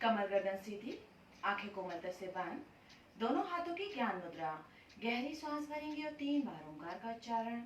कमर गर्दन सीधी, आंखें कोमलता से बंद, दोनों हाथों की ज्ञान मुद्रा। गहरी सांस भरेंगे और 3 बार ओंकार का उच्चारण।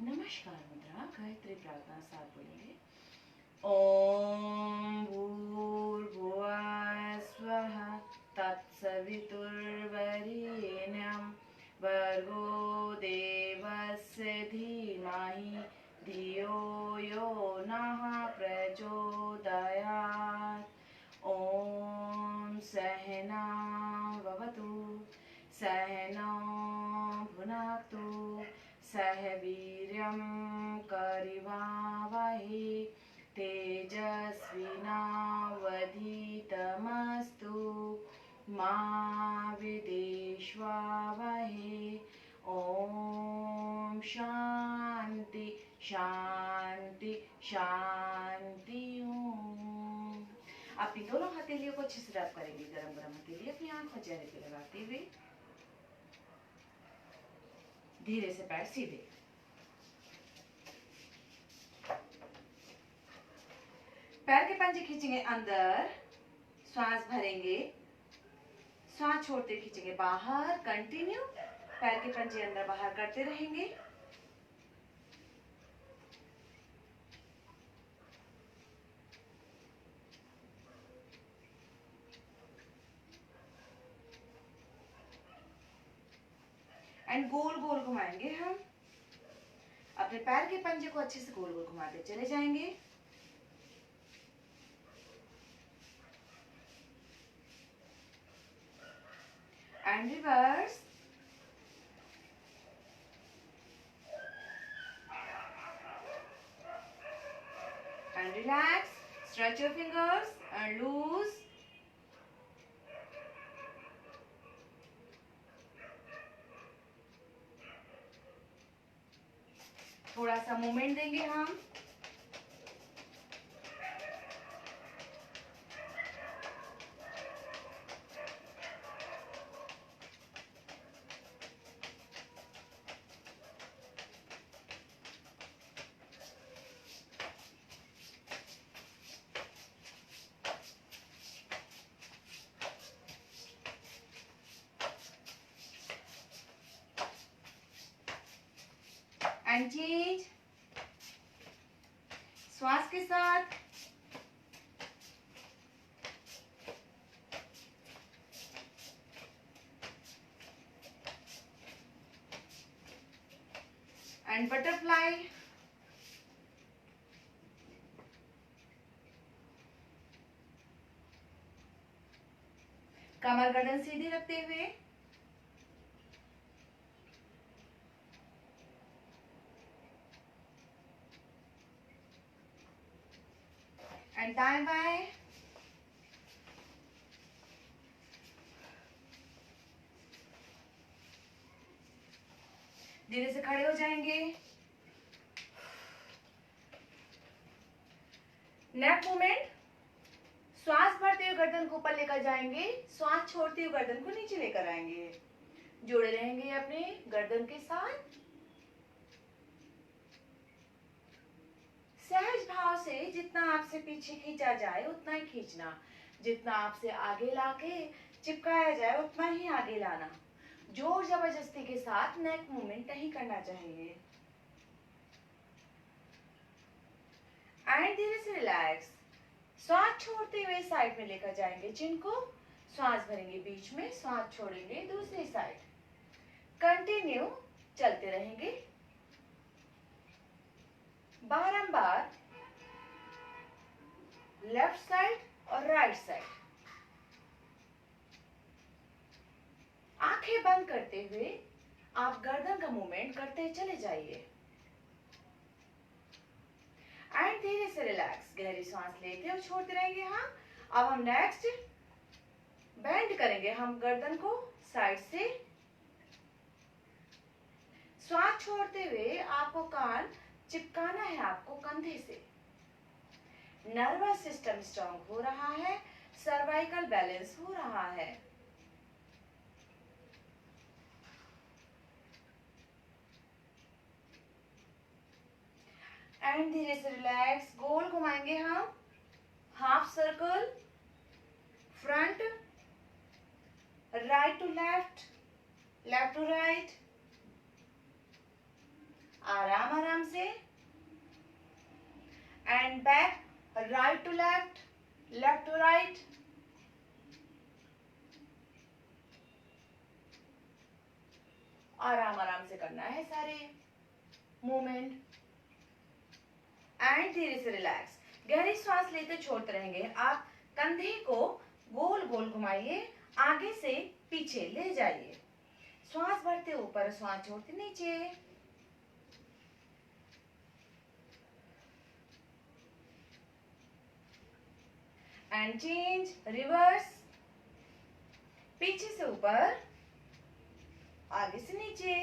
नमस्कार मुद्रा गायत्री प्रार्थना साथ बोलेंगे। ओम भूर्भुवः स्वः तत्सवितुर्वरेण्यं भर्गो देवस्य धीमहि धियो यो नः प्रचोदयात्। ओम सहना भवतु सहनौ भुनक्तु सह वीर्यं करवावहै तेजस्विनावधीतमस्तु मा विद्विषावहै। ओम शांति शांति शांति ओम। अपनी दोनों हथेलियों को अच्छे से रब करेंगे। गरम गरम हथेली अपनी आंख और चेहरे पे लगाते हुए धीरे से पैर सीधे। पैर के पंजे खींचेंगे अंदर, श्वास भरेंगे, श्वास छोड़ते खींचेंगे बाहर। कंटिन्यू पैर के पंजे अंदर बाहर करते रहेंगे। एंड गोल गोल घुमाएंगे हम। अपने पैर के पंजे को अच्छे से गोल गोल घुमाते चले जाएंगे। And reverse. And relax, stretch your fingers and loose. थोड़ा सा मूवमेंट देंगे हम। And change. श्वास के साथ एंड बटरफ्लाई। कमर गर्दन सीधी रखते हुए एंड दाएं बाएं। धीरे से खड़े हो जाएंगे। Neck movement. श्वास भरते हुए गर्दन को ऊपर लेकर जाएंगे, श्वास छोड़ते हुए गर्दन को नीचे लेकर आएंगे। जुड़े रहेंगे अपने गर्दन के साथ। सहज भाव से जितना आपसे पीछे खींचा जाए उतना ही खींचना, जितना आपसे आगे लाके चिपकाया जाए उतना ही आगे लाना। जोर जबरदस्ती के साथ नेक मूवमेंट नहीं करना चाहिए। एंड धीरे से रिलैक्स। श्वास छोड़ते हुए साइड में लेकर जाएंगे चिन को। श्वास भरेंगे बीच में, श्वास छोड़ेंगे दूसरी साइड। कंटिन्यू चलते रहेंगे बारंबार। लेफ्ट साइड और राइट साइड। आंखें बंद करते हुए आप गर्दन का मूवमेंट करते चले जाइए एंड धीरे से रिलैक्स। गहरी सांस लेते और छोड़ते रहेंगे। हाँ, अब हम नेक्स्ट बेंड करेंगे हम गर्दन को साइड से। श्वास छोड़ते हुए आपको कान चिपकाना है आपको कंधे से। नर्वस सिस्टम स्ट्रांग हो रहा है, सर्वाइकल बैलेंस हो रहा है। एंड धीरे से रिलैक्स। गोल घुमाएंगे हम, half circle, front, right to left, left to right, आराम आराम से। And back, right to left, left to right. आराम आराम से करना है सारे मूवमेंट। एंड धीरे से रिलैक्स। गहरी सांस लेते छोड़ते रहेंगे। आप कंधे को गोल गोल घुमाइए, आगे से पीछे ले जाइए। श्वास भरते ऊपर, श्वास छोड़ते नीचे। And change, reverse. पीछे से ऊपर, आगे से नीचे।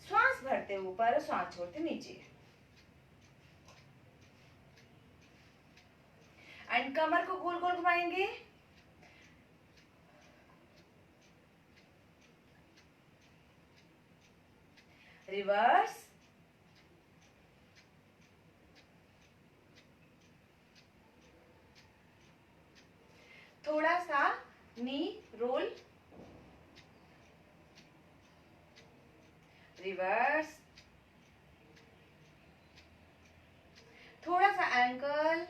श्वास भरते ऊपर, श्वास छोड़ते नीचे। एंड कमर को गोल गोल घुमाएंगे। रिवर्स। थोड़ा सा नी रोल। रिवर्स। थोड़ा सा एंकल।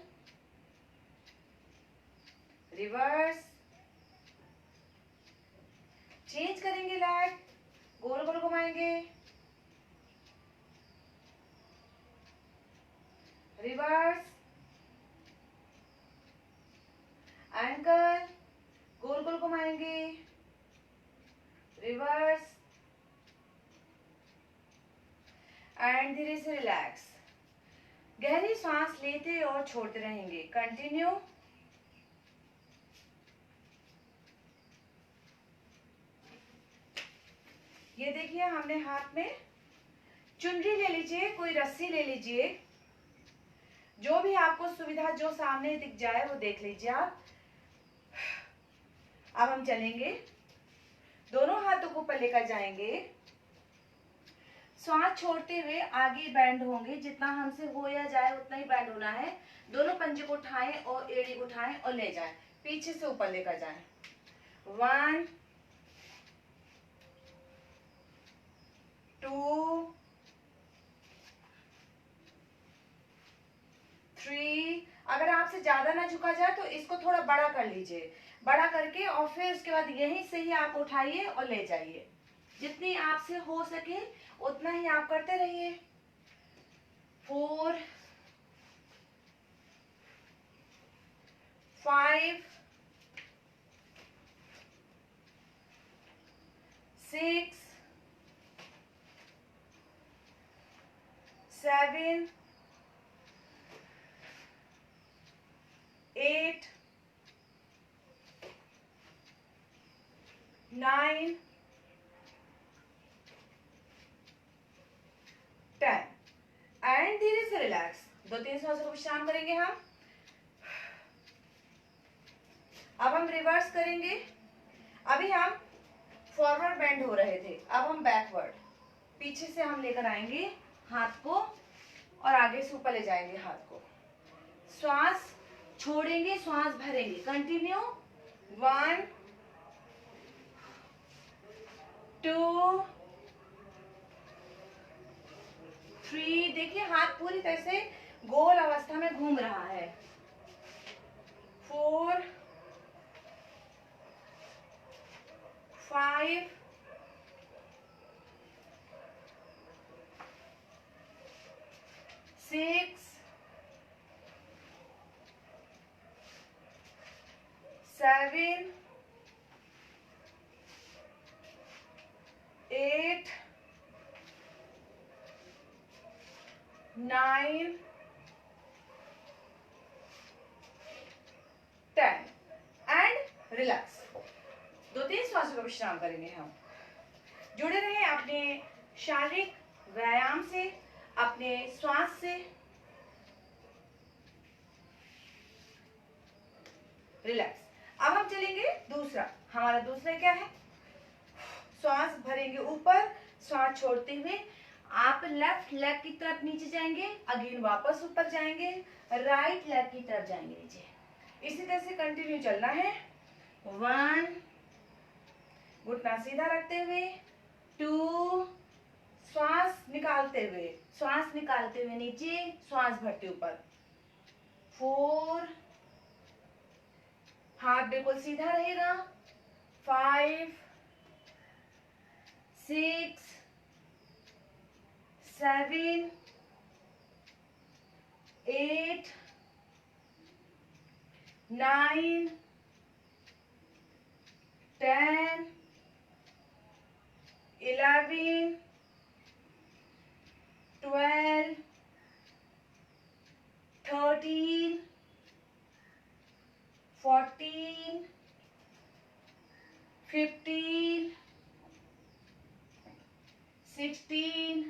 रिवर्स। चेंज करेंगे लेग, गोल गोल घुमाएंगे। रिवर्स, एंकल, गोल गोल घुमाएंगे। रिवर्स एंड धीरे से रिलैक्स। गहरी सांस लेते और छोड़ते रहेंगे। कंटिन्यू। ये देखिए, हमने हाथ में चुनरी ले लीजिए, कोई रस्सी ले लीजिए, जो भी आपको सुविधा, जो सामने दिख जाए वो देख लीजिए आप। अब हम चलेंगे, दोनों हाथों को ऊपर लेकर जाएंगे। श्वास छोड़ते हुए आगे बैंड होंगे, जितना हमसे हो या जाए उतना ही बैंड होना है। दोनों पंजे को उठाएं और एड़ी को उठाएं और ले जाएं, पीछे से ऊपर लेकर जाएं। 1 2 3। अगर आपसे ज्यादा ना झुका जाए तो इसको थोड़ा बड़ा कर लीजिए, बड़ा करके और फिर उसके बाद यहीं से ही आप उठाइए और ले जाइए। जितनी आपसे हो सके उतना ही आप करते रहिए। 4 5 6 7 8 9 10। एंड धीरे से रिलैक्स। 2-3 सांसों को विश्राम करेंगे हम। अब हम रिवर्स करेंगे। अभी हम फॉरवर्ड बेंड हो रहे थे, अब हम बैकवर्ड, पीछे से हम लेकर आएंगे हाथ को और आगे से ऊपर ले जाएंगे हाथ को। श्वास छोड़ेंगे, श्वास भरेंगे। कंटिन्यू। 1 2 3। देखिए, हाथ पूरी तरह से गोल अवस्था में घूम रहा है। 4 5 6 7, 8, 9, 10 एंड रिलैक्स। 2-3 श्वासों का विश्राम करेंगे हम। जुड़े रहें अपने शारीरिक व्यायाम से, अपने श्वास से। रिलैक्स। अब हम चलेंगे दूसरा। हमारा दूसरा क्या है? श्वास भरेंगे ऊपर, श्वास छोड़ते हुए आप लेफ्ट लेग की तरफ नीचे जाएंगे, अगेन वापस ऊपर जाएंगे, राइट लेग की तरफ जाएंगे नीचे। इसी तरह से कंटिन्यू चलना है। 1, घुटना सीधा रखते हुए, 2, श्वास निकालते हुए नीचे, श्वास भरते ऊपर, 4, हाथ बिल्कुल सीधा रहेगा, 5, 6, 7, 8, 9, 10, 11, 12, 13, 14, 15, 16,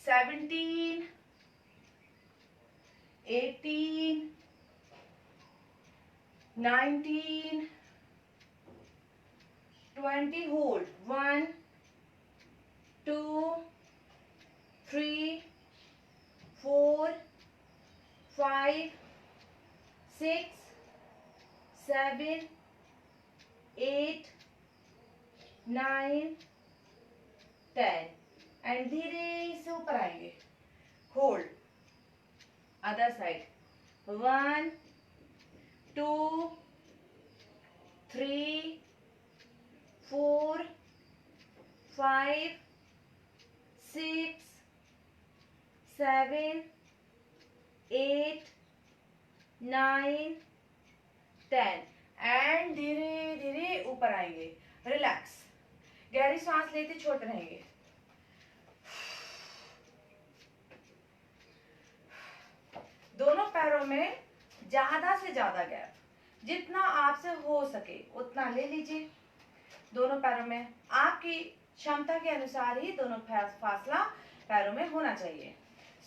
17, 18, 19, 20, hold, 1, 2, 3, 4, 5, 6, 7, 8, 9, 10 एंड धीरे से ऊपर आएंगे। होल्ड, अदर साइड, 1, 2, 3, 4, 5, 6, 7, 8, 9, 10 एंड धीरे धीरे ऊपर आएंगे। रिलैक्स। गहरी सांस लेते छोड़ते रहेंगे। दोनों पैरों में ज्यादा से ज्यादा गैप, जितना आपसे हो सके उतना ले लीजिए। दोनों पैरों में आपकी क्षमता के अनुसार ही दोनों फासला पैरों में होना चाहिए।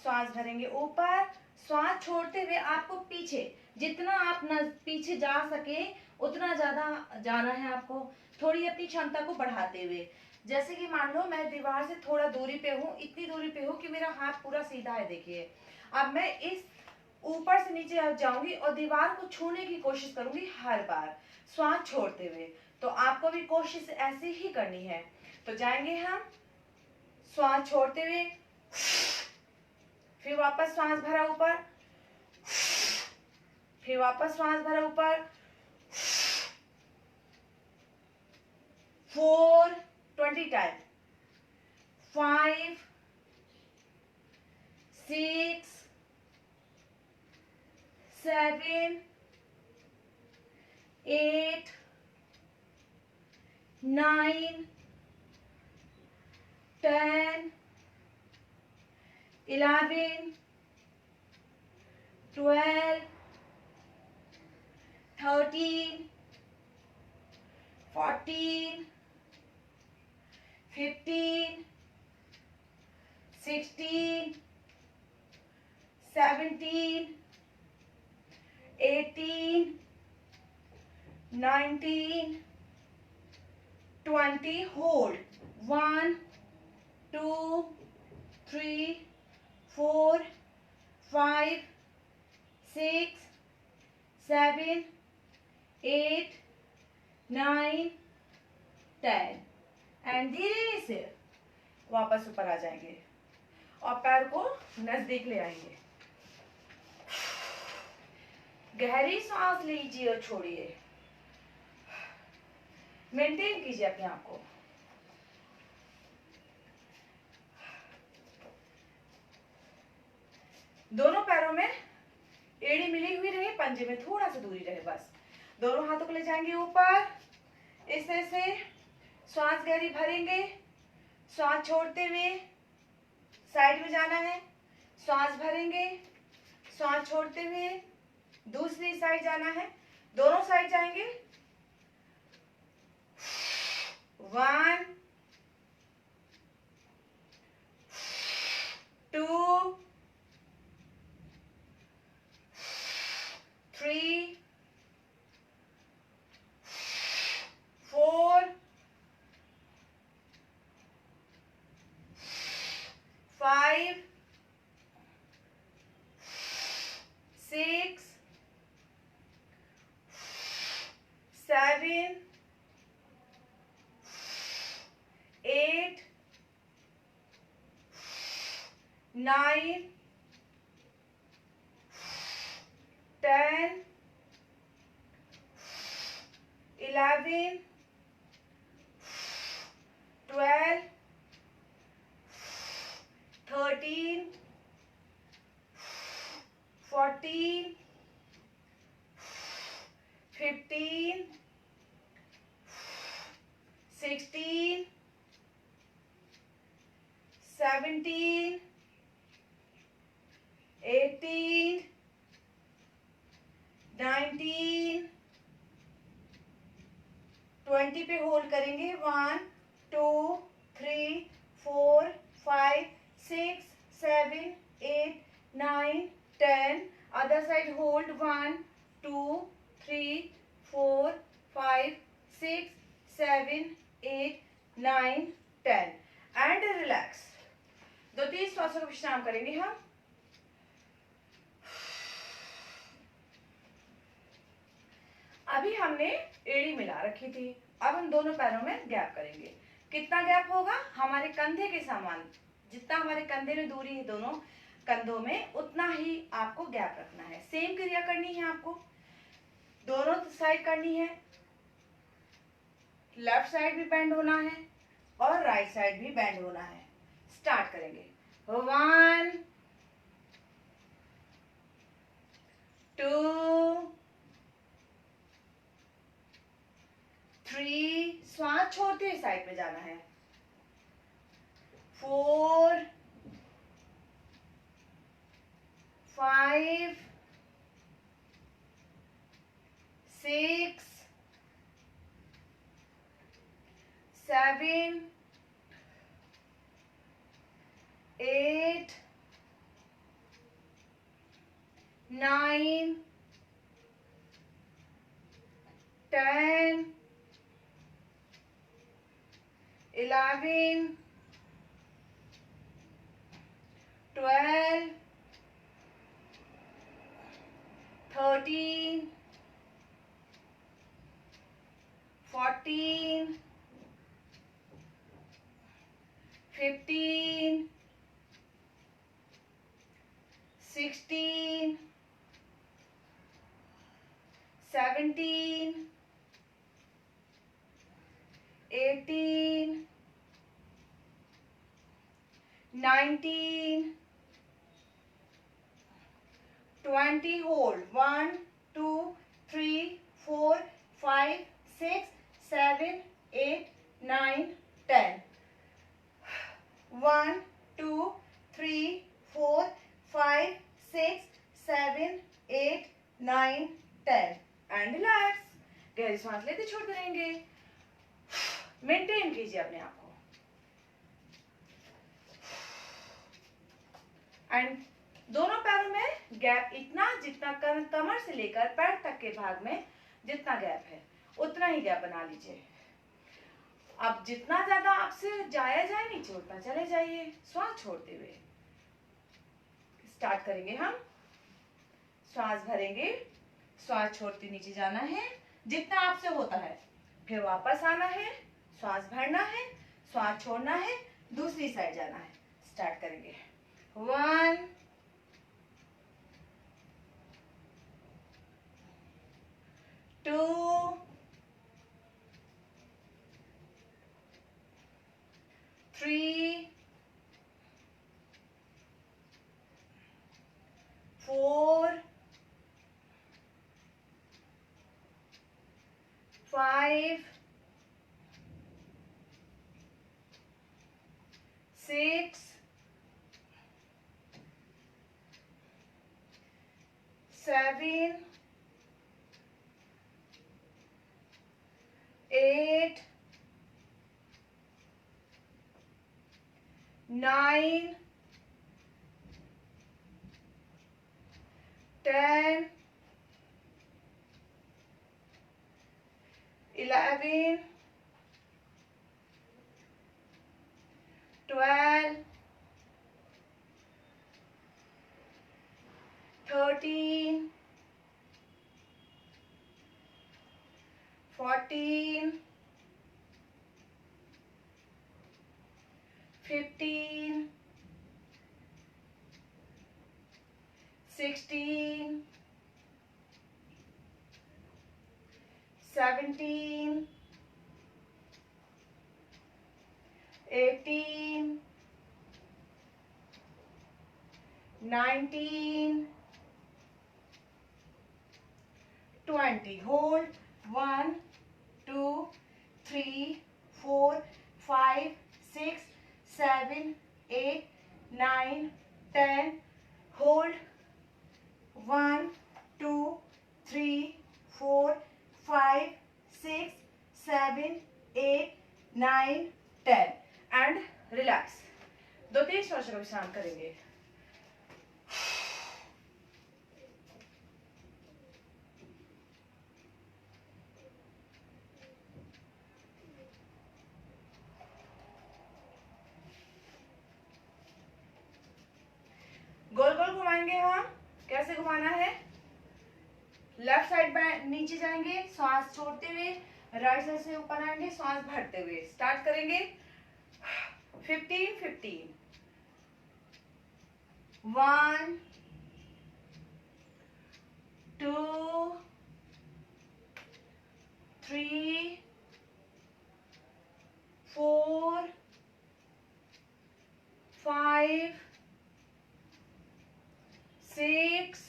श्वास भरेंगे ऊपर, श्वास छोड़ते हुए आपको पीछे, जितना आप पीछे जा सके उतना ज्यादा जाना है आपको, थोड़ी अपनी क्षमता को बढ़ाते हुए। जैसे कि मान लो मैं दीवार से थोड़ा दूरी पे हूँ, इतनी दूरी पे हूँ कि मेरा हाथ पूरा सीधा है, देखिए। अब मैं इस ऊपर से नीचे जाऊंगी और दीवार को छूने की कोशिश करूंगी हर बार श्वास छोड़ते हुए। तो आपको भी कोशिश ऐसे ही करनी है। तो जाएंगे हम श्वास छोड़ते हुए, फिर वापस श्वास भरा ऊपर, फिर वापस श्वास भरा ऊपर, 4, 20 टाइम, 5, 6, 7, 8, 9, 10, 11, 12, 13, 14, 15, 16, 17, 18, 19, 20, hold, 1, 2, 3, 4, 5, 6, 7, 8, 9, 10 एंड धीरे से वापस ऊपर आ जाएंगे और पैर को नजदीक ले आएंगे। गहरी सांस लीजिए और छोड़िए। मेंटेन कीजिए अपने आप को। दोनों पैरों में एड़ी मिली हुई रहे, पंजे में थोड़ा सा दूरी रहे, बस दोनों हाथों को ले जाएंगे ऊपर, इस तरह से श्वास गहरी भरेंगे, श्वास छोड़ते हुए साइड में जाना है, श्वास भरेंगे, श्वास छोड़ते हुए दूसरी साइड जाना है, दोनों साइड जाएंगे। 1 2 3 4 5 6 7 8 9 10 11 12 13 14 15 16 17 18 19 20 पे होल्ड करेंगे। 1 2 3 4 5 6 7 8 9 10 other side hold 1 2 3 4 5 6 7 8 9 10 and relax. 2-3 श्वासों का विश्राम करेंगे हम। अभी हमने एड़ी मिला रखी थी, अब हम दोनों पैरों में गैप करेंगे। कितना गैप होगा? हमारे कंधे के समान, जितना हमारे कंधे में दूरी है दोनों कंधों में, उतना ही आपको गैप रखना है। सेम क्रिया करनी है आपको, दोनों साइड करनी है। लेफ्ट साइड भी बेंड होना है और राइट साइड भी बेंड होना है। स्टार्ट करेंगे। 1 2 3 श्वास छोड़ते हुए साइड पे जाना है। 4 5 6 7 8 9 10 11 12 13 14 15 16 17 18 19 20 hold 1 2 3 4 5 6 7 8 9 10 1 2 3 4 5 6 7 8 9 10 एंड रिलैक्स। गहरी सांस लेते छोड़ते रहेंगे। मेंटेन कीजिए अपने आप को एंड दोनों पैरों में गैप इतना जितना कमर से लेकर पैर तक के भाग में जितना गैप है उतना ही गैप बना लीजिए। अब जितना ज्यादा आपसे जाया जाए नीचे उतना चले जाइए श्वास छोड़ते हुए। स्टार्ट करेंगे हम। श्वास भरेंगे, श्वास छोड़ते नीचे जाना है जितना आपसे होता है, फिर वापस आना है, श्वास भरना है, श्वास छोड़ना है, दूसरी साइड जाना है। स्टार्ट करेंगे। 1 2 3 4 5, 6, 7, 8, 9, 10, 11, 12, 13, 14, 15, 16, 17, 18, 19, 20. Hold. 1, 2, 3, 4, 5, 6, 7, 8, 9, 10. Hold. 1, 2, 3, 4, 5, 6, 7, 8, 9, 10. And relax. 2-3 श्वासों का विश्राम करेंगे. गोल गोल घुमाएंगे हम. कैसे घुमाना है? लेफ्ट साइड नीचे जाएंगे, श्वास छोड़ते हुए. राइट साइड से ऊपर आएंगे, श्वास भरते हुए. स्टार्ट करेंगे. 15, 15. 1, 2, 3, 4, 5, 6,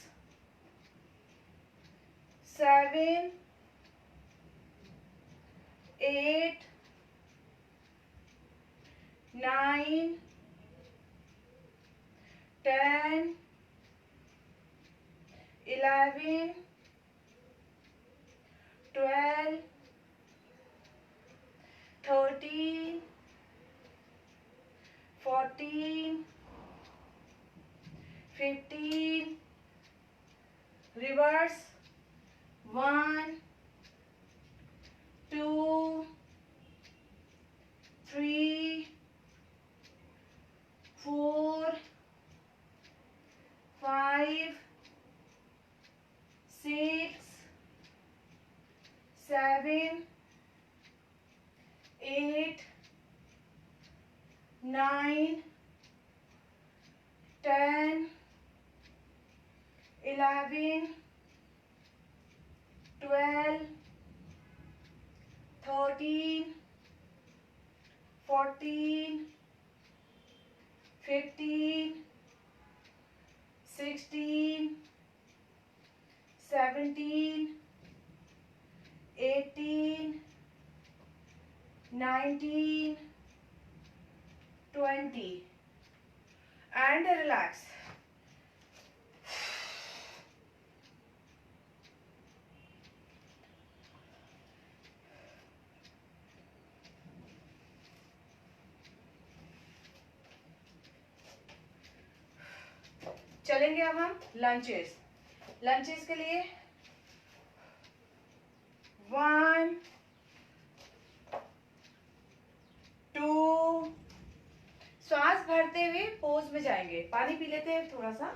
7, 8, 9, 10, 11, 12, 13, 14, 15. Reverse. 1, 2, 3, 4, 5, 6, 7, 8, 9, 10, 11, 12, 13, 14, 15, 16, 17, 18, 19, 20. And relax. चलेंगे अब हम लंचेस. लंचेस के लिए 1, 2. श्वास भरते हुए पोज में जाएंगे. पानी पी लेते हैं थोड़ा सा.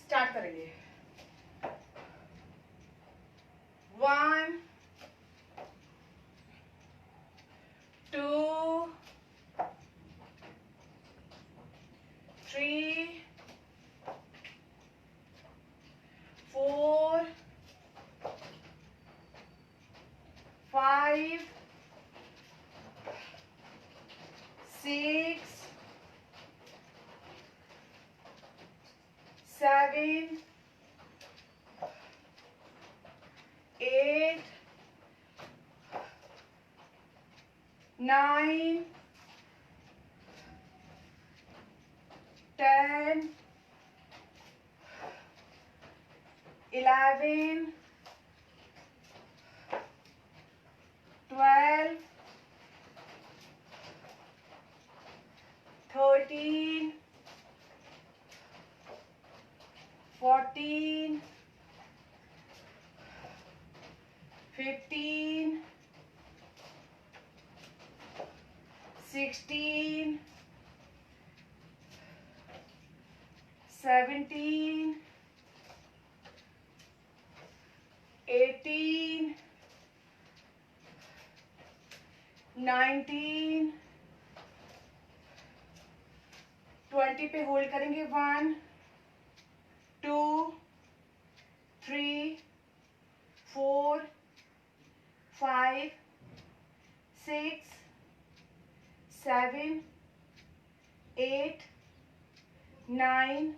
स्टार्ट करेंगे. 1, 2, 3, 4, 5, 6, 7, 8, 9, 10, 11, 12, 13, 14, 15, 16, 17, 18, 19, 20 पे होल्ड करेंगे 1, 2, 3, 4, 5, 6, 7, 8, 9,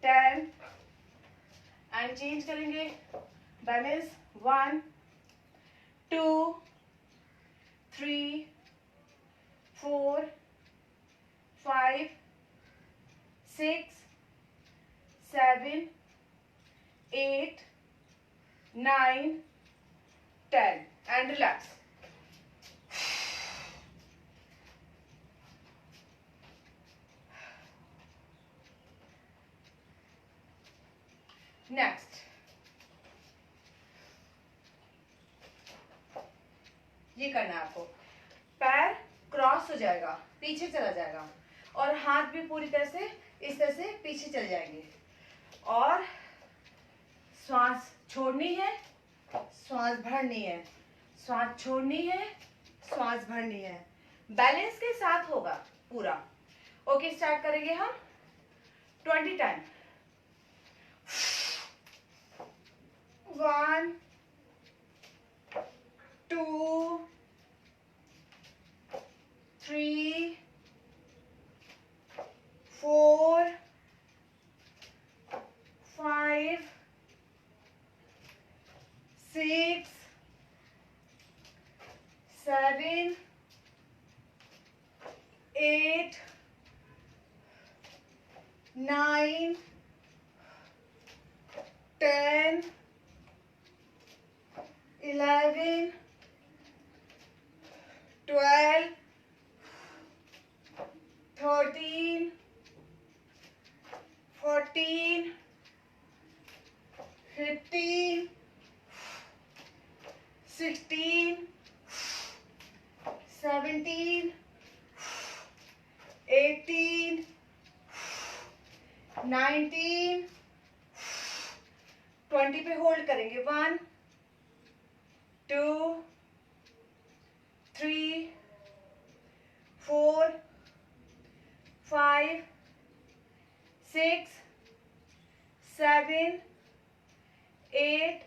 10 एंड चेंज करेंगे बैलेंस 1, 2, 3, 4, 5, 6, 7, 8, 9, 10 and relax. नेक्स्ट ये करना है आपको, पैर क्रॉस हो जाएगा, पीछे चला जाएगा और हाथ भी पूरी तरह से इस तरह से पीछे चले जाएंगे और श्वास छोड़नी है, श्वास भरनी है, श्वास छोड़नी है, श्वास भरनी है, बैलेंस के साथ होगा पूरा। ओके, स्टार्ट करेंगे हम 20 टाइम। 1, 2, 3, 4, 5, 6, 7, 8, 9, 10, 11, 12, 13, 14, 15, 16, 17, 18, 19, 20 पे होल्ड करेंगे 1, 2, 3, 4, 5, 6, 7, 8,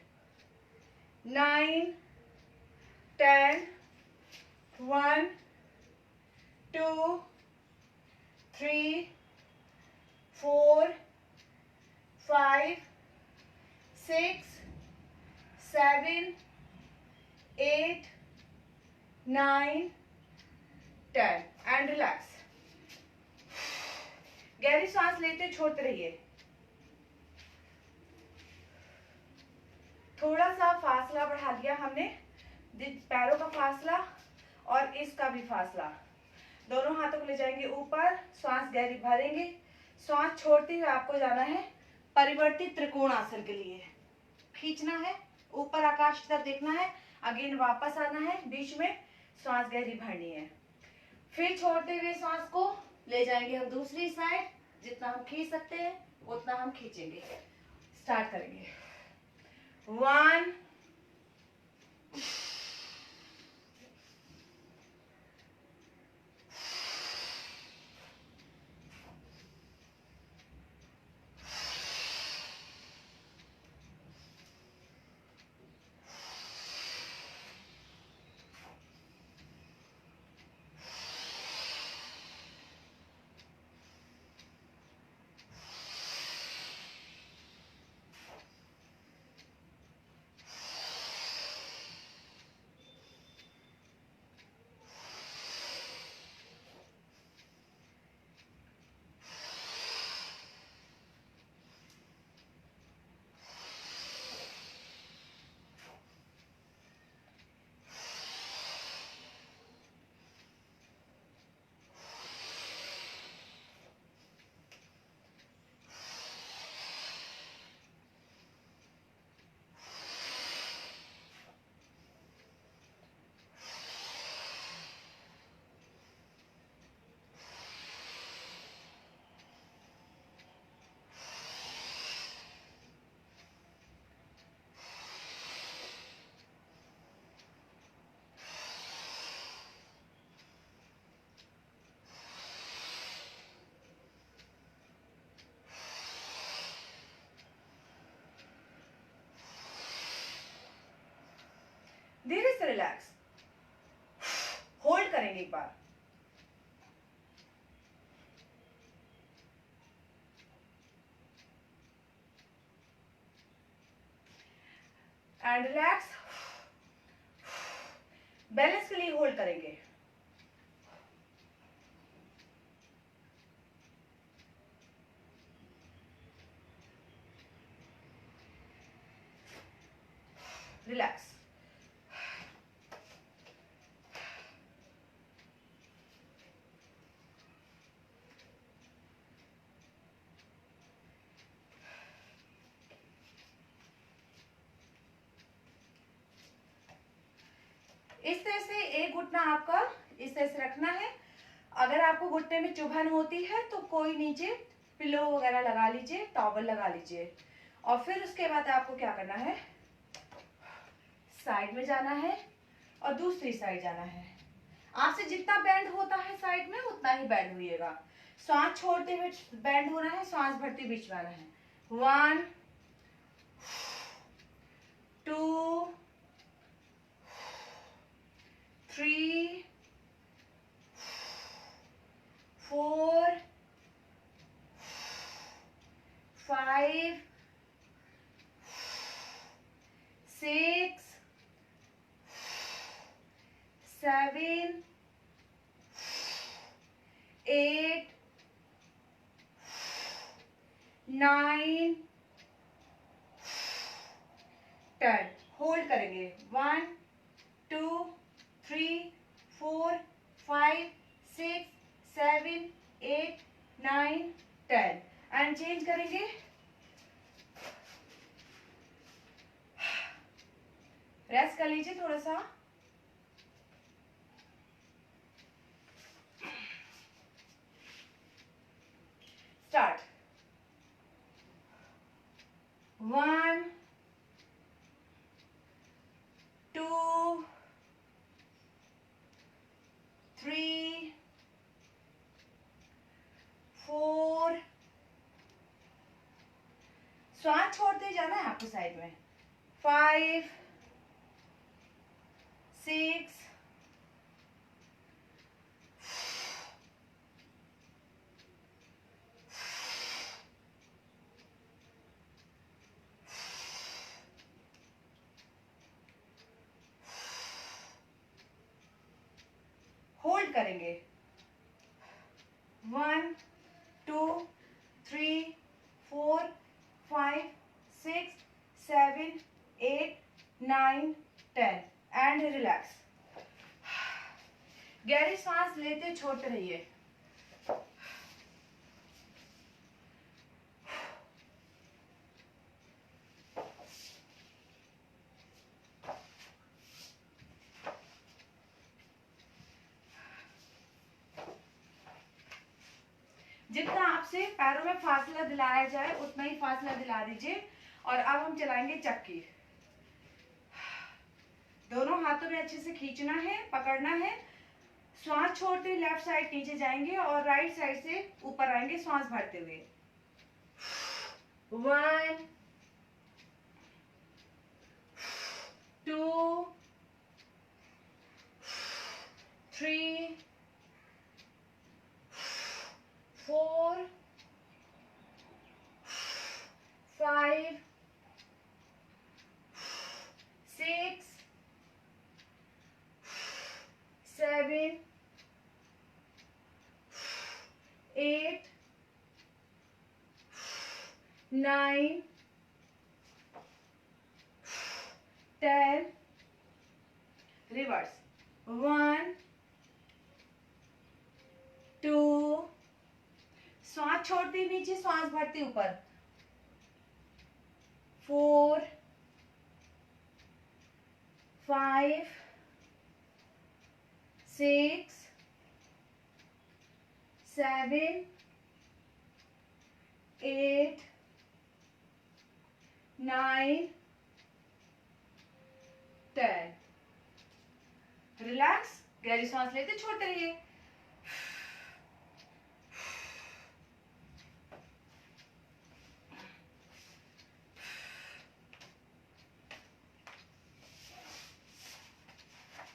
9, 10, 1, 2, 3, 4, 5, 6, 7, 8, 9, 10 एंड रिलैक्स। गहरी सांस लेते छोड़ते रहिए। थोड़ा सा फासला बढ़ा दिया हमने, पैरों का फासला और इसका भी फासला। दोनों हाथों को ले जाएंगे ऊपर, श्वास गहरी भरेंगे, श्वास छोड़ते हुए आपको जाना है परिवर्तित त्रिकोण आसन के लिए। खींचना है, ऊपर आकाश की तरफ देखना है, अगेन वापस आना है, बीच में श्वास गहरी भरनी है। फिर छोड़ते हुए श्वास को ले जाएंगे हम दूसरी साइड, जितना हम खींच सकते हैं उतना हम खींचेंगे। स्टार्ट करेंगे 1, 2, बार। And relax. बैलेंस के लिए होल्ड करेंगे। रिलैक्स। इस तरह से एक घुटना आपका इस तरह से रखना है। अगर आपको घुटने में चुभन होती है तो कोई नीचे पिलो वगैरह लगा लीजिए, टॉवल लगा लीजिए। और फिर उसके बाद आपको क्या करना है, साइड में जाना है और दूसरी साइड जाना है। आपसे जितना बैंड होता है साइड में उतना ही बैंड हुईएगा। सांस छोड़ते हुए बैंड होना है, सांस भरते बीच में आना है। 1 2 3 4 5 6 7 8 9 10। होल्ड करेंगे। 1 2 3 4 5 6 7 8 9 10 एंड चेंज करेंगे। रेस्ट कर लीजिए थोड़ा सा। स्टार्ट। 1 2 3 4। श्वास छोड़ते जाना है आपको साइड में। 5 6 होल्ड करेंगे। 1 2 3 4 5 6 7 8 9 10 एंड रिलैक्स। गहरी सांस लेते छोड़ते रहिए। जितना आपसे पैरों में फासला दिलाया जाए उतना ही फासला दिला दीजिए। और अब हम चलाएंगे चक्की। दोनों हाथों में अच्छे से खींचना है, पकड़ना है। श्वास छोड़ते लेफ्ट साइड नीचे जाएंगे और राइट साइड से ऊपर आएंगे श्वास भरते हुए। 1 2 3 4 5 6 7 8 9 10 रिवर्स। 1 2 श्वास छोड़ते नीचे, श्वास भरते ऊपर। 4 5 6 7 8 9 10। रिलैक्स। गहरी सांस लेते छोड़ते रहिए।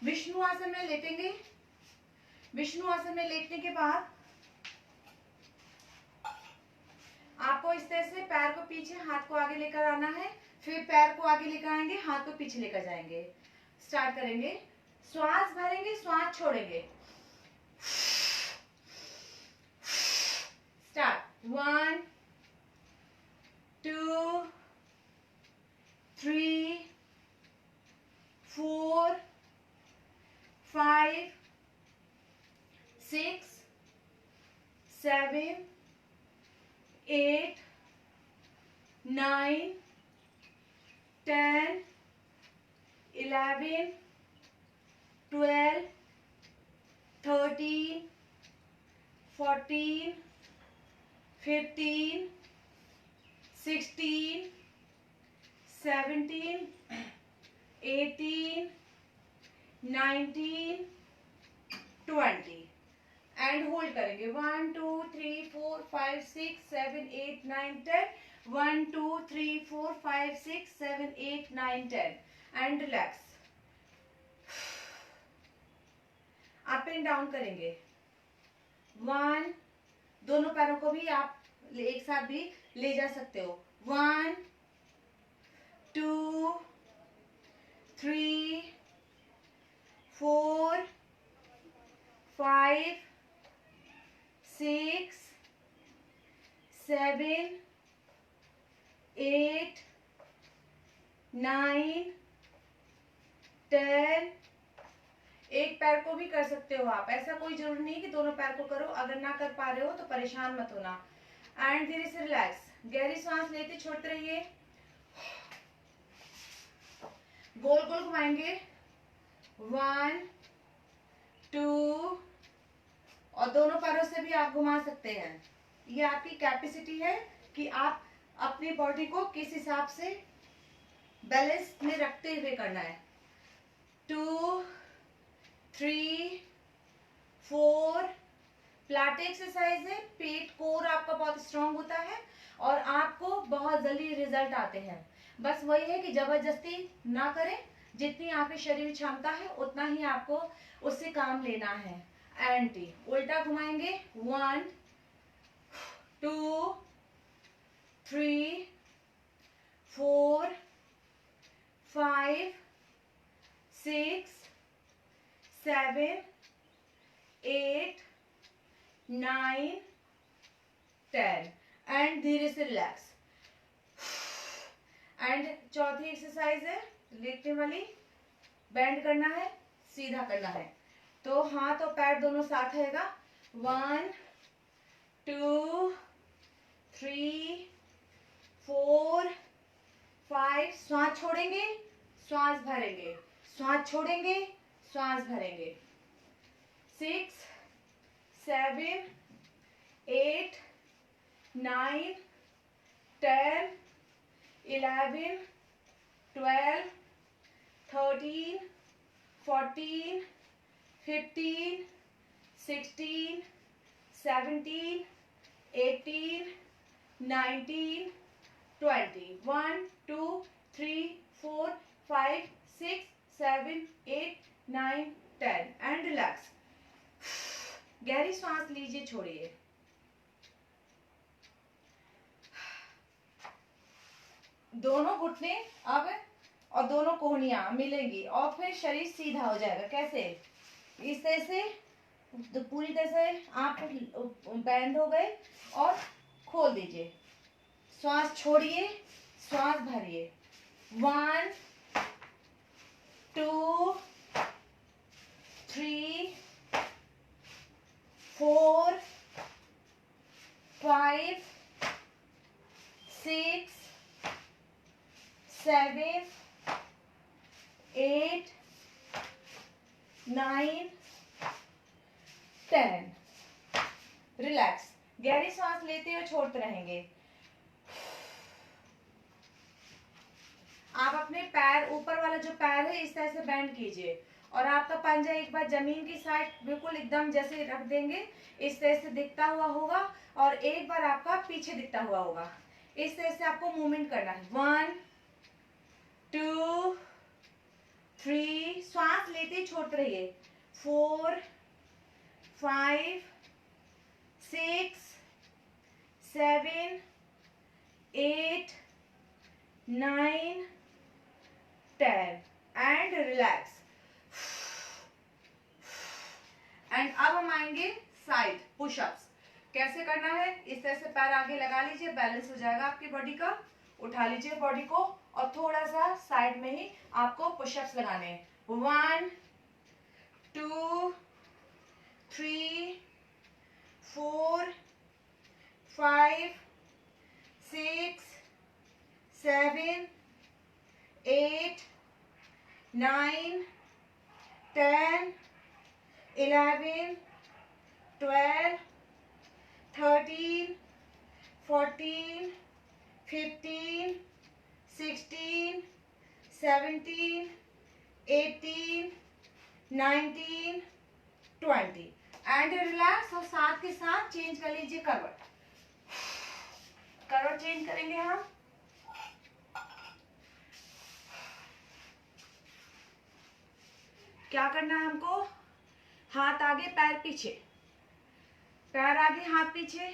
विष्णु आसन में लेटेंगे। विष्णु आसन में लेटने के बाद आपको इस तरह से पैर को पीछे, हाथ को आगे लेकर आना है, फिर पैर को आगे लेकर आएंगे, हाथ को पीछे लेकर जाएंगे। स्टार्ट करेंगे, श्वास भरेंगे, श्वास छोड़ेंगे। स्टार्ट, 1 2 3 4 5 6 7 8 9 10 11 12 13 14 15 16 17 18 19 20 एंड होल्ड करेंगे। 1 2 3 4 5 6 7 8 9 10 1 2 3 4 5 6 7 8 9 10 and relax. Up and down करेंगे। 1, दोनों पैरों को भी आप एक साथ भी ले जा सकते हो। 1 2 3 4 5 6 7 8 9 10। एक पैर को भी कर सकते हो आप, ऐसा कोई जरूरी नहीं कि दोनों पैर को करो। अगर ना कर पा रहे हो तो परेशान मत होना। एंड धीरे से रिलैक्स, गहरी सांस लेते छोड़ते रहिए। गोल गोल घुमाएंगे। 1 2, और दोनों पैरों से भी आप घुमा सकते हैं। ये आपकी कैपेसिटी है कि आप अपनी बॉडी को किस हिसाब से बैलेंस में रखते हुए करना है। 2 3 4, प्लाटे एक्सरसाइज है। पेट कोर आपका बहुत स्ट्रांग होता है और आपको बहुत जल्दी रिजल्ट आते हैं। बस वही है कि जबरदस्ती ना करें, जितनी आपके शरीर में क्षमता है उतना ही आपको उससे काम लेना है। एंटी उल्टा घुमाएंगे। 1 2 3 4 5 6 7 8 9 10 एंड धीरे से रिलैक्स। एंड चौथी एक्सरसाइज है लेटने वाली। बेंड करना है, सीधा करना है, तो हाथ और पैर दोनों साथ रहेगा। 1 2 3 4 5, श्वास छोड़ेंगे, श्वास भरेंगे, श्वास छोड़ेंगे, श्वास भरेंगे। 6 7 8 9 10 11 12 13 14 15 16 17 18 19 20 1 2 3 4 5 6 7 8 9 10 एंड रिलैक्स। गहरी सांस लीजिए, छोड़िए। दोनों घुटने अब और दोनों कोहनियां मिलेंगी और फिर शरीर सीधा हो जाएगा। कैसे? इस तरह से, तो पूरी तरह से आप बैंड हो गए और खोल दीजिए। श्वास छोड़िए, श्वास भरिए। 1 2 3 4 5 6 7 8 9 10। रिलैक्स। गहरी सांस लेते हुए छोड़ते रहेंगे। आप अपने पैर, ऊपर वाला जो पैर है इस तरह से बेंड कीजिए और आपका पंजा एक बार जमीन की साइड बिल्कुल एकदम जैसे रख देंगे, इस तरह से दिखता हुआ होगा और एक बार आपका पीछे दिखता हुआ होगा। इस तरह से आपको मूवमेंट करना है। 1 2 3, श्वास लेते छोड़ते रहिए। 4 5 6 7 8 9 10 एंड रिलैक्स। एंड अब हम आएंगे साइड पुशअप्स। कैसे करना है, इस तरह से पैर आगे लगा लीजिए, बैलेंस हो जाएगा आपकी बॉडी का। उठा लीजिए बॉडी को और थोड़ा सा साइड में ही आपको पुशअप्स लगाने हैं। 1 2 3 4 5 6 7 8 9 10 11 12 13 14 15 16 17 18 19 20 एंड रिलैक्स। और साथ के साथ चेंज कर लीजिए करवट। करवट चेंज करेंगे हम। क्या करना है हमको, हाथ आगे पैर पीछे, पैर आगे हाथ पीछे,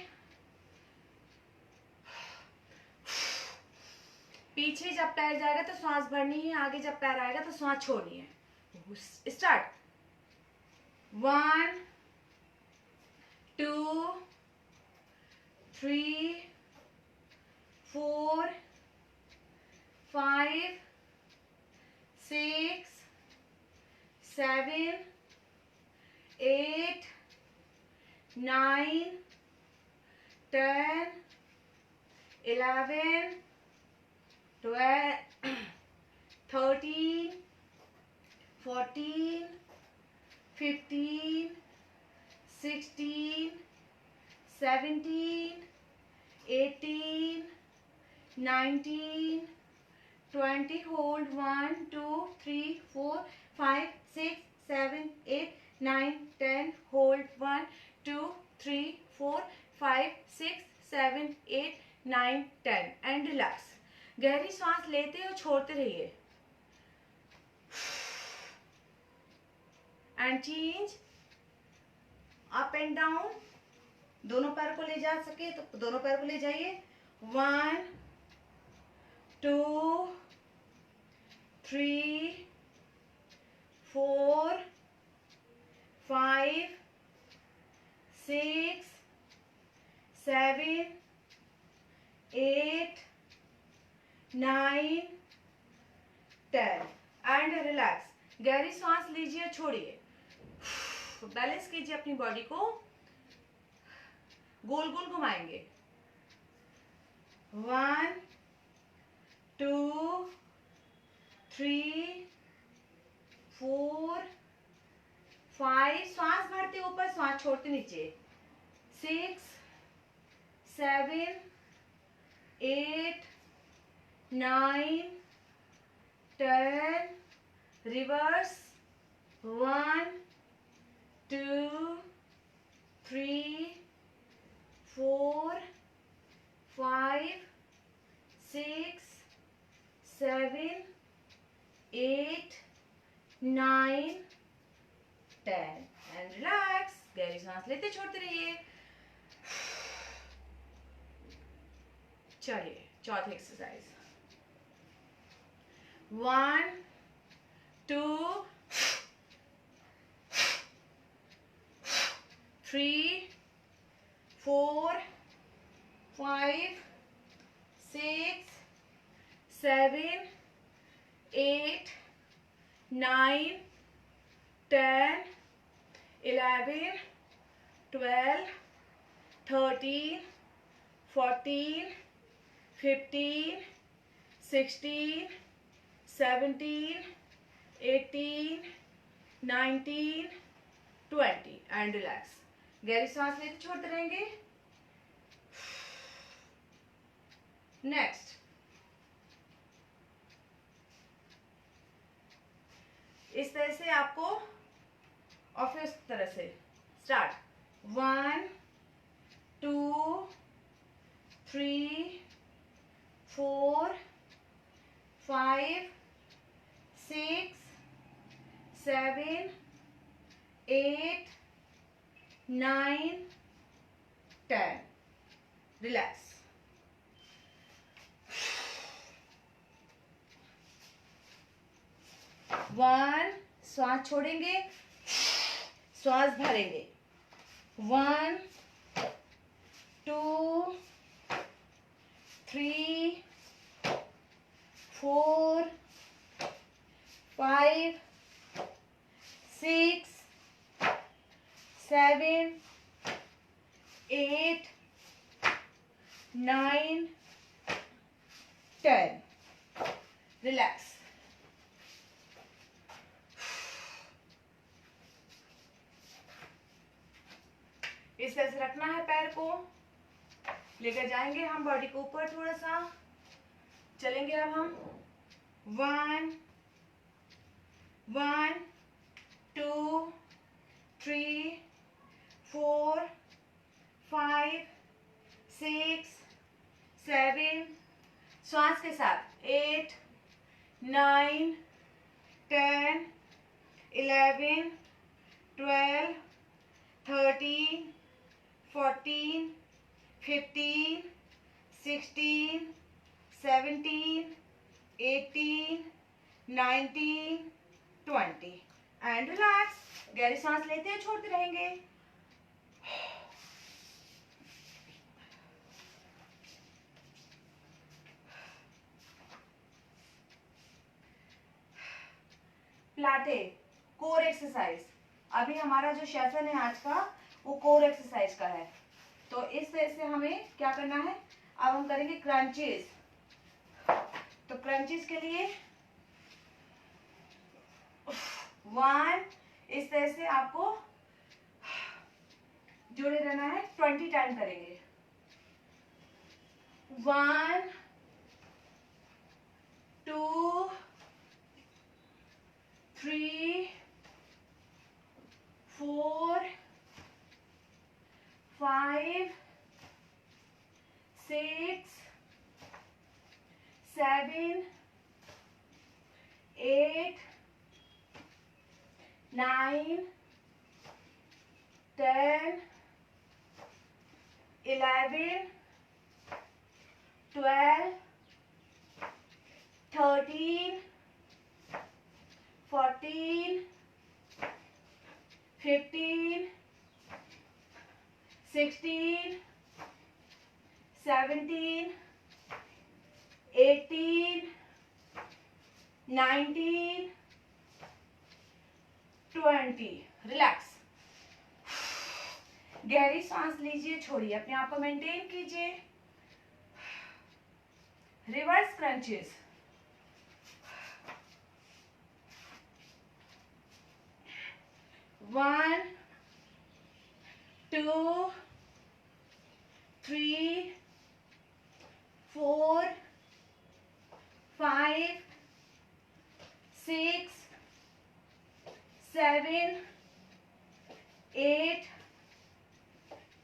पीछे जब पैर जाएगा तो सांस भरनी है, आगे जब पैर आएगा तो सांस छोड़नी है। Start. 1 2 3 4 5 6 7 8 9 10 11 12 13 14 15 16 17 18 19 20 hold 1 2 3 4 5 6 7 8 9 10 hold 1 2 3 4 5 6 7 8 9 10 and relax. गहरी सांस लेते और छोड़ते रहिए। And change up and down. दोनों पैर को ले जा सके तो दोनों पैर को ले जाइए। 1 2 3 4 5 6 7 8 9 10 एंड रिलैक्स। गहरी सांस लीजिए, छोड़िए, बैलेंस कीजिए अपनी बॉडी को, गोल गोल घुमाएंगे। 1 2 3 4 5 सांस भरते ऊपर, सांस छोड़ते नीचे। 6 7 8 9 10 रिवर्स। 1 2 3 4 5 6 7 8 9 10 and relax. गहरी सांस लेते छोड़ते रहिए। चलिए चौथी एक्सरसाइज। 1 2 3 4 5 6 7 8 9 10 11 12 13 14 15 16 17 18 19 20 and relax. गहरी सांस लेते छोड़ते रहेंगे। नेक्स्ट, इस तरह से आपको और फिर इस तरह से। स्टार्ट। 1 2 3 4 5 6 7 8 9, 10. Relax. 1, श्वास छोड़ेंगे, श्वास भरेंगे. 1, 2, 3, 4, 5, 6, 7, 8, 9, 10. Relax. इस तरह से रखना है पैर को. लेकर जाएंगे हम बॉडी को ऊपर, थोड़ा सा चलेंगे. अब हम 1, 1, 2, 3, 4, 5, 6, 7, श्वास के साथ 8, 9, 10, 11, 12, 13, 14, 15, 16, 17, 18, 19, 20. And relax. गहरी सांस लेते हैं, छोड़ते रहेंगे. Plateau core exercise. अभी हमारा जो सेशन है आज का वो कोर एक्सरसाइज का है. तो इस तरह से हमें क्या करना है, अब हम करेंगे क्रंचेस. तो क्रंचेस के लिए 1, इस तरह से आपको जुड़े रहना है. 20 टाइम करेंगे. 1, 2, 3, 4, 5, 6, 7, 8, 9, 10, 11, 12, 13, 14, 15, 16, 17, 18, 19, 20. रिलैक्स. गहरी सांस लीजिए, छोड़िए, अपने आप को मेंटेन कीजिए. Reverse crunches. 1, 2, 3, 4, 5, 6, 7, 8,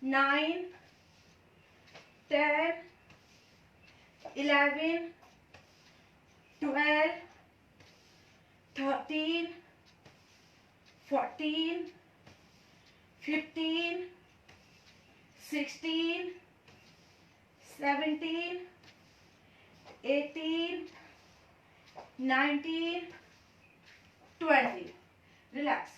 9, 10, 11, 12, 13, 14, 15, 16, 17, 18, 19, 20. Relax.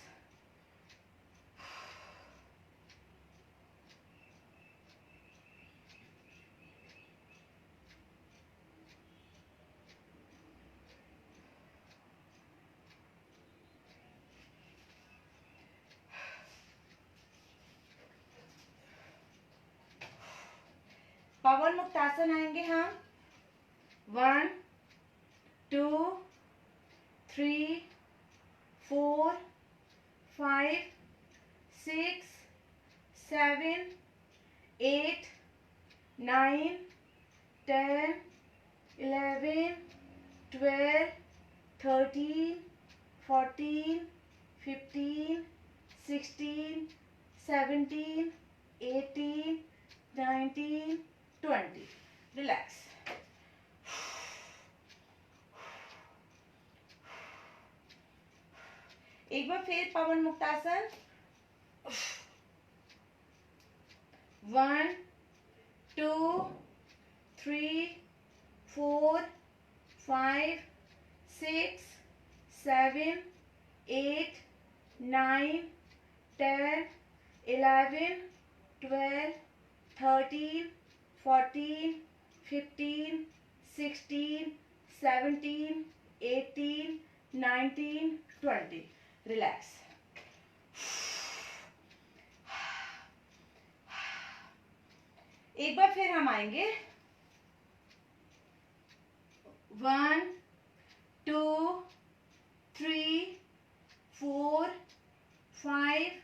पवन मुक्तासन आएंगे हम. 1, 2, 3, 4, 5, 6, 7, 8, 9, 10, 11, 12, 13, 14, 15, 16, 17, 18, 19, 20. Relax. एक बार फिर पवन मुक्तासन. 1 2 3 4 5 6 7 8 9 10 11 12 13 14 15 16 17 18 19 20. रिलैक्स. एक बार फिर हम आएंगे. 1 2 3 4 5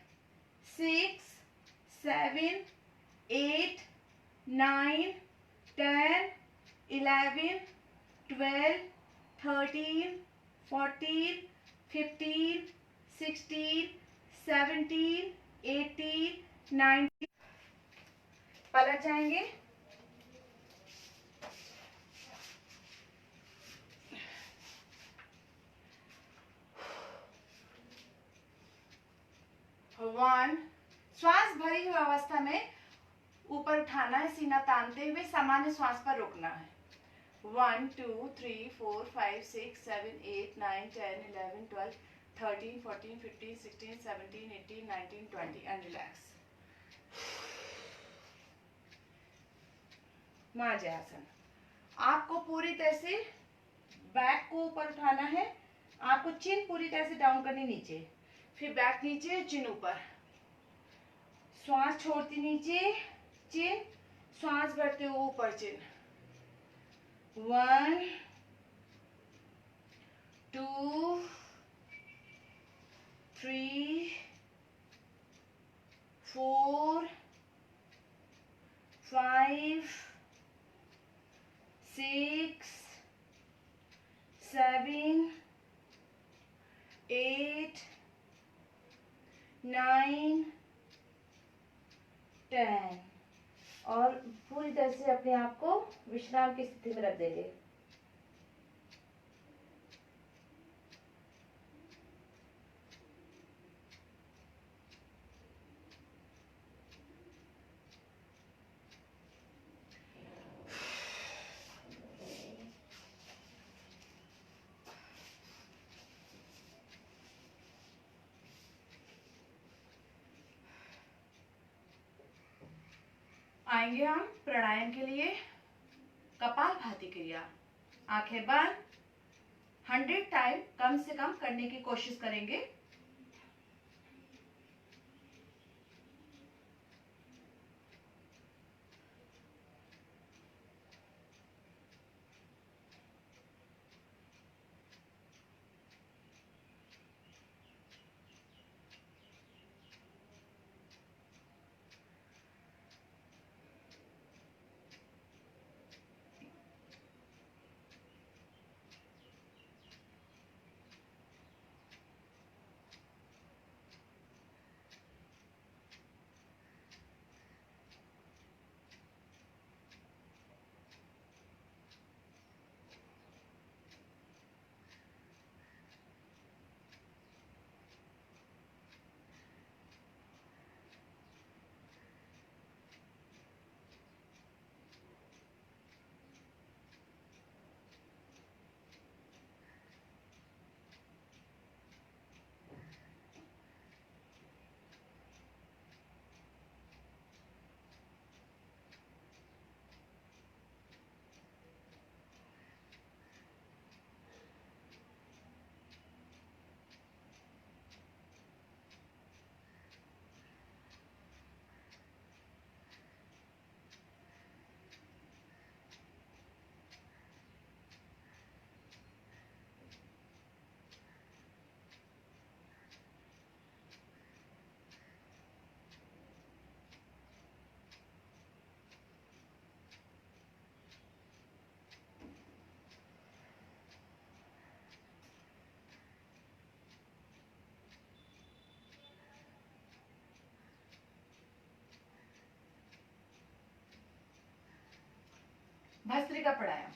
6 7 8 9 10 11 12 13 14 15 16 17 18 19. पलट जाएंगे. वन. श्वास भरी हुई अवस्था में ऊपर उठाना है, सीना तानते हुए सामान्य श्वास पर रुकना है. 1 2 3 4 5 6 7 8 9 10 11 12 13 14 15 16 17 18 19 20 एंड रिलैक्स. मार्जासन. आपको पूरी तरह से बैक को ऊपर उठाना है. आपको चिन पूरी तरह से डाउन करनी नीचे, फिर बैक नीचे, चिन ऊपर. श्वास छोड़ती नीचे, चिन. श्वास भरते हुए ऊपर, चिन. 1 2 3 4 5 6 7 8 9 10. और पूरी तरह से अपने आप को विश्राम की स्थिति में रख देंगे. आएंगे हम प्राणायाम के लिए. कपालभाति क्रिया. आंखें बंद. 100 टाइम कम से कम करने की कोशिश करेंगे. भस्त्रिका प्राणायाम.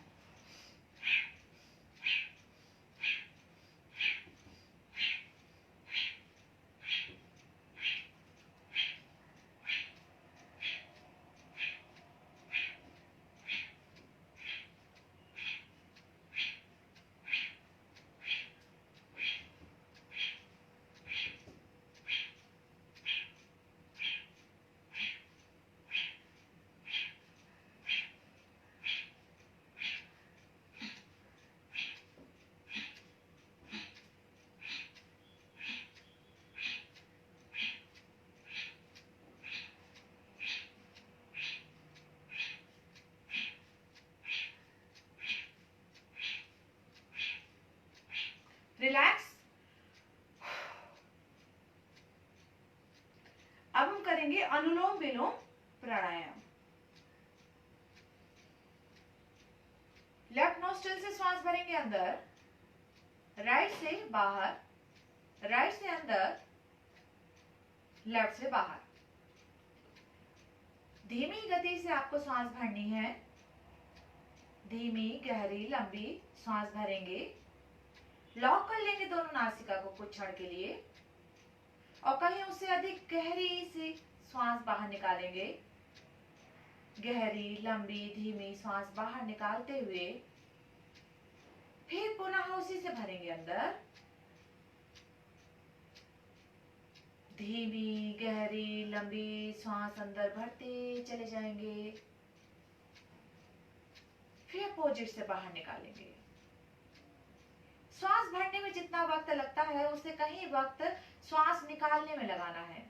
करेंगे अनुलोम विलोम प्राणायाम। लेफ्ट नोस्ट्रिल से श्वास भरेंगे अंदर, राइट से बाहर, राइट से अंदर, लेफ्ट से बाहर। धीमी गति से आपको श्वास भरनी है, धीमी गहरी लंबी श्वास भरेंगे। लॉक कर लेंगे दोनों नासिका को कुछ क्षण के लिए और कहीं उससे अधिक गहरी सी श्वास बाहर निकालेंगे। गहरी लंबी धीमी श्वास बाहर निकालते हुए फिर पुनः उसी से भरेंगे अंदर। धीमी गहरी लंबी श्वास अंदर भरते चले जाएंगे, फिर अपोजिट से बाहर निकालेंगे। श्वास भरने में जितना वक्त लगता है उससे कहीं वक्त श्वास निकालने में लगाना है।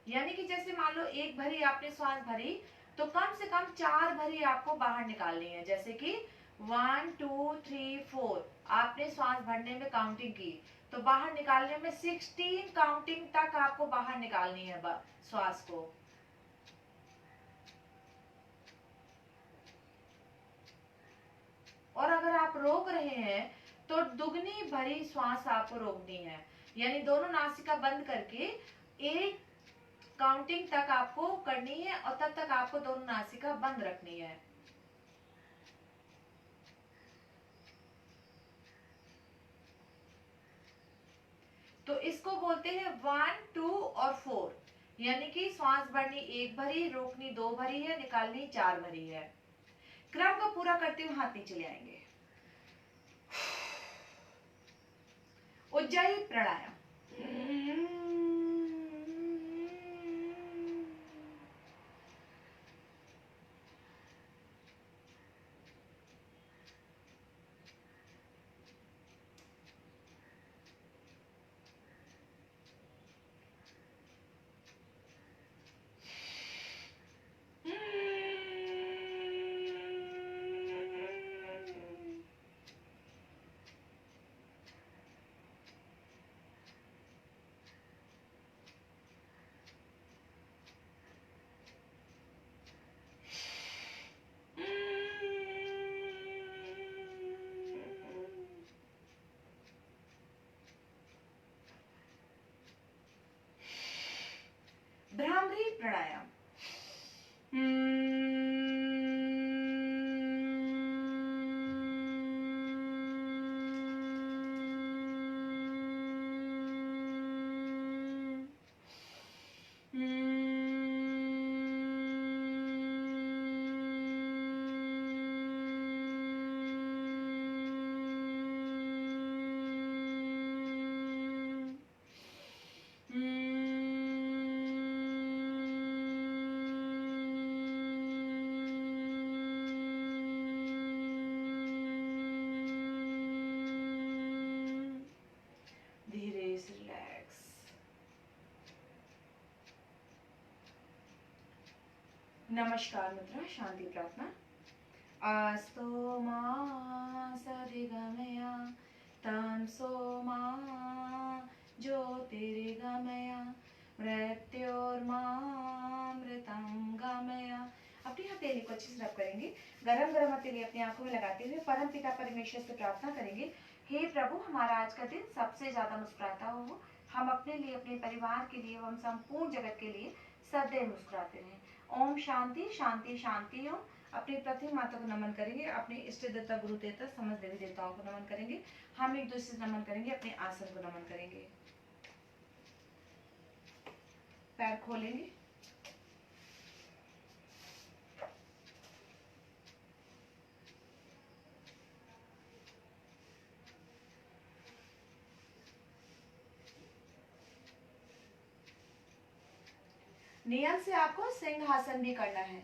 यानी कि जैसे मान लो एक भरी आपने श्वास भरी तो कम से कम 4 भरी आपको बाहर निकालनी है। जैसे कि 1 2 3 4 आपने श्वास भरने में काउंटिंग की तो बाहर निकालने में 16 काउंटिंग तक आपको बाहर निकालनी है श्वास को। और अगर आप रोक रहे हैं तो दुगनी भरी श्वास आपको रोकनी है, यानी दोनों नासिका बंद करके एक काउंटिंग तक आपको करनी है और तब तक आपको दोनों नासिका बंद रखनी है। तो इसको बोलते हैं 1 2 और 4, यानी कि श्वास भरनी 1 भरी, रोकनी 2 भरी है, निकालनी 4 भरी है। क्रम को पूरा करते हुए हाथ नीचे ले आएंगे। उज्जाई प्राणायाम। भ्रामरी प्राणायाम। धीरे से रिलैक्स। नमस्कार मुद्रा, शांति प्रार्थना। अस्तो मा सदिगमया तमसो मा ज्योतिर्गमया मृत्योर्मामृतं गमया। अपनी हथेली को अच्छे से रब करेंगे। गरम गरम हथेली अपनी आंखों में लगाते हुए परम पिता परमेश्वर से प्रार्थना करेंगे, हे प्रभु, हमारा आज का दिन सबसे ज्यादा मुस्कुराता हो। हम अपने लिए, अपने परिवार के लिए एवं संपूर्ण जगत के लिए सदैव मुस्कुराते रहें। ओम शांति शांति शांति। ओम। अपनी पृथ्वी माता को नमन करेंगे, अपने इष्ट देवता गुरु देवता समस्त देवी देवताओं को नमन करेंगे। हम एक दूसरे से नमन करेंगे, अपने आसन को नमन करेंगे। पैर खोलेंगे, नियम से आपको सिंहासन भी करना है।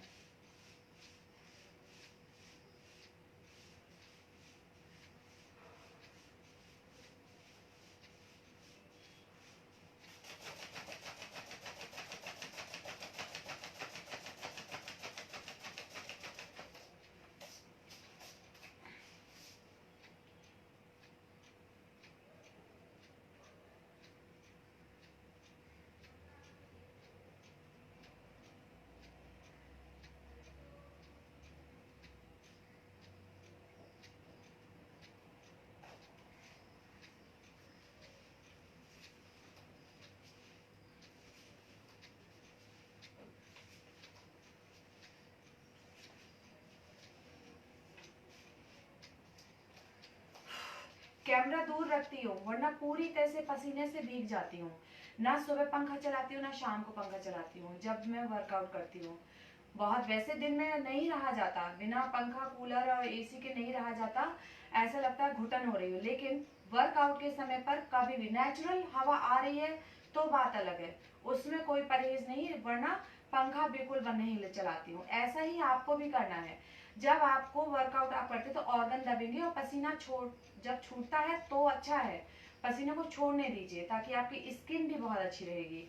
कैमरा दूर रखती हूँ, वरना पूरी तरह से पसीने से भीग जाती हूँ। ना सुबह पंखा चलाती हूँ, ना शाम को पंखा चलाती हूँ जब मैं वर्कआउट करती हूँ। बहुत वैसे दिन में नहीं रहा जाता, बिना पंखा कूलर और एसी के नहीं रहा जाता, ऐसा लगता है घुटन हो रही हो। लेकिन वर्कआउट के समय पर कभी भी नेचुरल हवा आ रही है तो बात अलग है, उसमें कोई परहेज नहीं, वरना पंखा बिल्कुल बंद नहीं चलाती हूँ। ऐसा ही आपको भी करना है। जब आपको वर्कआउट आप करते तो ऑर्गन दबेंगे और पसीना छोड़ जब छूटता है तो अच्छा है, पसीने को छोड़ने दीजिए ताकि आपकी स्किन भी बहुत अच्छी रहेगी।